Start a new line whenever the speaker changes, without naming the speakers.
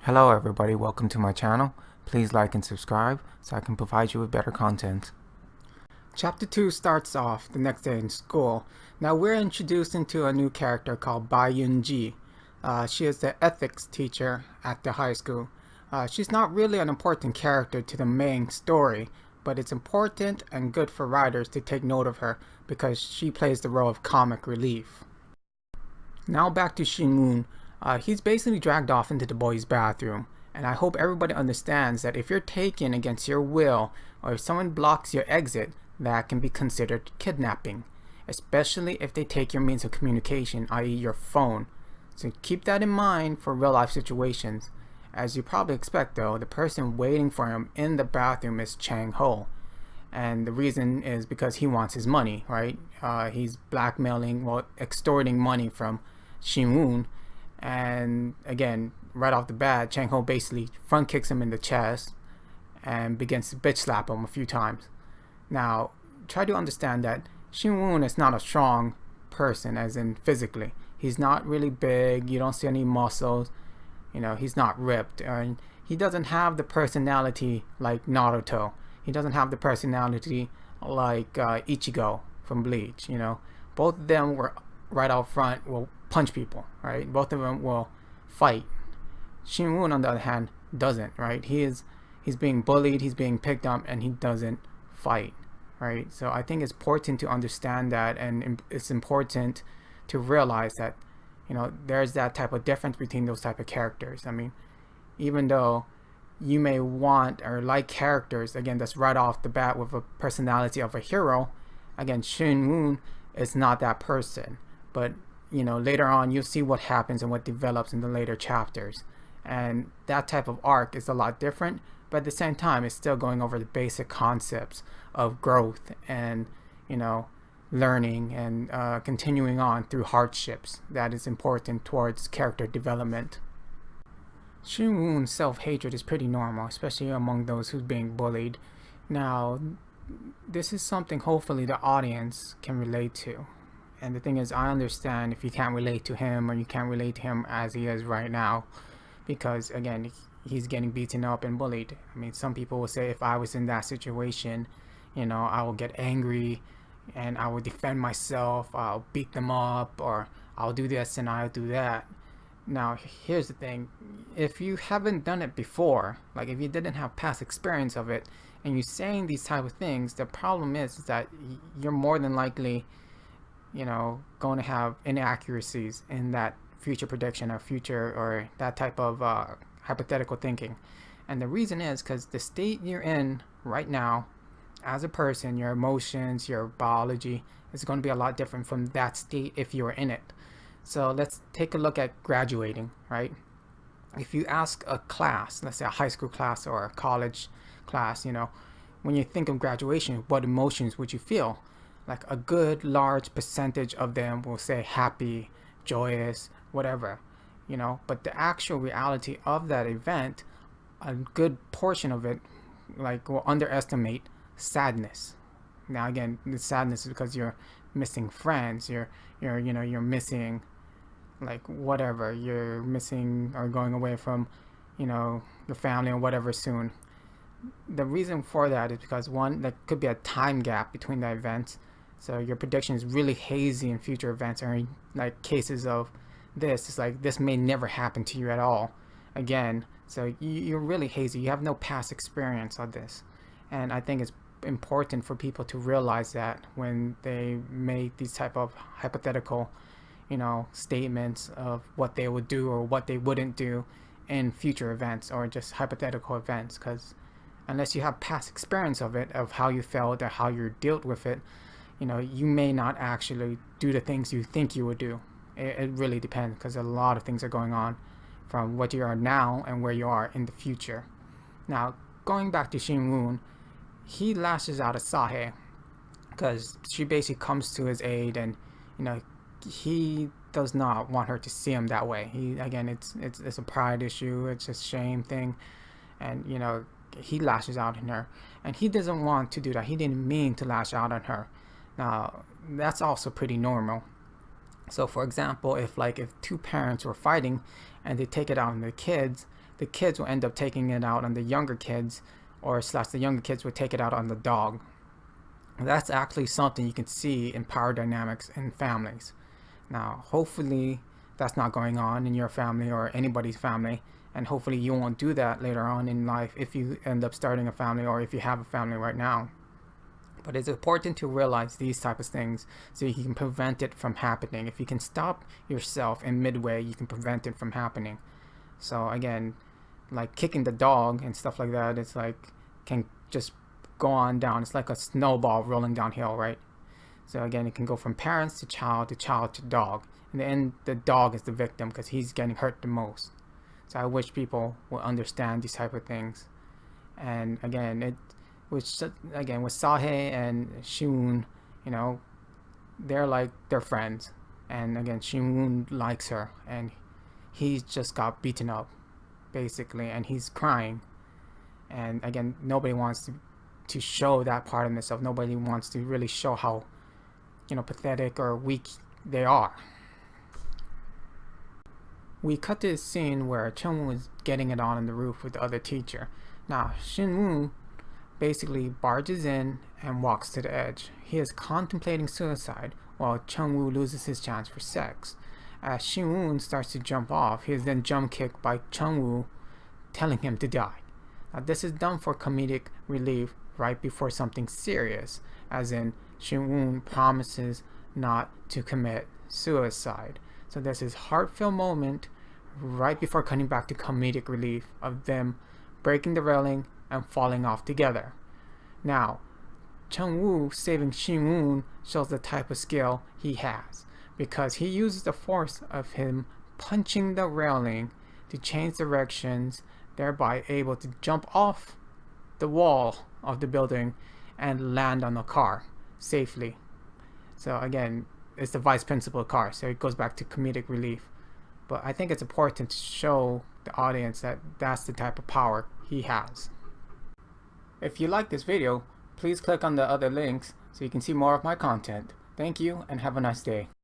Hello everybody, welcome to my channel. Please like and subscribe so I can provide you with better content. Chapter 2 starts off the next day in school. Now we're introduced into a new character called Ji. She is the ethics teacher at the high school. She's not really an important character to the main story, but it's important and good for writers to take note of her because she plays the role of comic relief. Now back to Shin-Woon. He's basically dragged off into the boys' bathroom, and I hope everybody understands that if you're taken against your will or if someone blocks your exit, that can be considered kidnapping, especially if they take your means of communication, i.e. your phone. So keep that in mind for real life situations. As you probably expect though, the person waiting for him in the bathroom is Chang-ho, and the reason is because he wants his money, right? He's extorting money from Shin-Woon. And again, right off the bat, Chang-ho basically front kicks him in the chest and begins to bitch slap him a few times. Now, try to understand that Shin-Woon is not a strong person, as in physically. He's not really big, you don't see any muscles, he's not ripped. And he doesn't have the personality like Naruto. He doesn't have the personality like Ichigo from Bleach, Both of them were right out front, will punch people, right? Both of them will fight. Shin-Woon, on the other hand, doesn't, right? He's being bullied, he's being picked up, and he doesn't fight, right? So I think it's important to understand that, and it's important to realize that, there's that type of difference between those type of characters. I mean, even though you may want or like characters, again, that's right off the bat with a personality of a hero, again, Shin-Woon is not that person. But later on you'll see what happens and what develops in the later chapters, and that type of arc is a lot different, but at the same time it's still going over the basic concepts of growth and learning and continuing on through hardships. That is important towards character development. Shin-Woon's self-hatred is pretty normal, especially among those who's being bullied. Now this is something hopefully the audience can relate to. And the thing is, I understand if you can't relate to him, or you can't relate to him as he is right now, because again, he's getting beaten up and bullied. I mean, some people will say if I was in that situation, I will get angry and I will defend myself, I'll beat them up, or I'll do this and I'll do that. Now, here's the thing. If you haven't done it before, like if you didn't have past experience of it, and you're saying these type of things, the problem is that you're more than likely going to have inaccuracies in that future prediction or that type of hypothetical thinking. And the reason is because the state you're in right now as a person, your emotions, your biology is going to be a lot different from that state if you're in it. So let's take a look at graduating, right? If you ask a class, let's say a high school class or a college class, when you think of graduation, what emotions would you feel? Like a good large percentage of them will say happy, joyous, whatever, but the actual reality of that event, a good portion of it will underestimate sadness. Now again, the sadness is because you're missing friends, you're missing whatever, you're missing or going away from your family or whatever soon. The reason for that is because one, there could be a time gap between the events. So your prediction is really hazy in future events, or in cases of this, it's like this may never happen to you at all again. So you're really hazy. You have no past experience of this. And I think it's important for people to realize that when they make these type of hypothetical, statements of what they would do or what they wouldn't do in future events or just hypothetical events. Because unless you have past experience of it, of how you felt or how you dealt with it, you may not actually do the things you think you would do. It really depends, because a lot of things are going on from what you are now and where you are in the future. Now, going back to Shin-Woon, he lashes out at Sahe because she basically comes to his aid, and he does not want her to see him that way. It's a pride issue, it's a shame thing, and he lashes out on her, and he doesn't want to do that. He didn't mean to lash out on her. Now, that's also pretty normal. So for example, if two parents were fighting and they take it out on the kids, the kids will end up taking it out on the younger kids, or slash the younger kids would take it out on the dog. That's actually something you can see in power dynamics in families. Now, hopefully that's not going on in your family or anybody's family, and hopefully you won't do that later on in life if you end up starting a family or if you have a family right now. But it's important to realize these type of things so you can prevent it from happening. If you can stop yourself in midway, you can prevent it from happening. So again, like kicking the dog and stuff like that, it's like can just go on down. It's like a snowball rolling downhill, right? So again, it can go from parents to child to dog. In the end, the dog is the victim because he's getting hurt the most. So I wish people will understand these type of things. And again, with Sahe and Shiwoon, they're friends. And again, Shiwoon likes her, and he just got beaten up, basically, and he's crying. And again, nobody wants to show that part of themselves. Nobody wants to really show how, pathetic or weak they are. We cut to a scene where Cheon-woo is getting it on the roof with the other teacher. Now, Shin-woo basically barges in and walks to the edge. He is contemplating suicide while Cheon-woo loses his chance for sex. As Shin-woo starts to jump off, he is then jump kicked by Cheon-woo, telling him to die. Now, this is done for comedic relief right before something serious, as in Shin-woo promises not to commit suicide. So there's this heartfelt moment right before cutting back to comedic relief of them breaking the railing and falling off together. Now, Cheon-woo saving Shin-woo shows the type of skill he has, because he uses the force of him punching the railing to change directions, thereby able to jump off the wall of the building and land on the car safely. So again, it's the vice principal car, so it goes back to comedic relief. But I think it's important to show the audience that that's the type of power he has. If you like this video, please click on the other links so you can see more of my content. Thank you and have a nice day.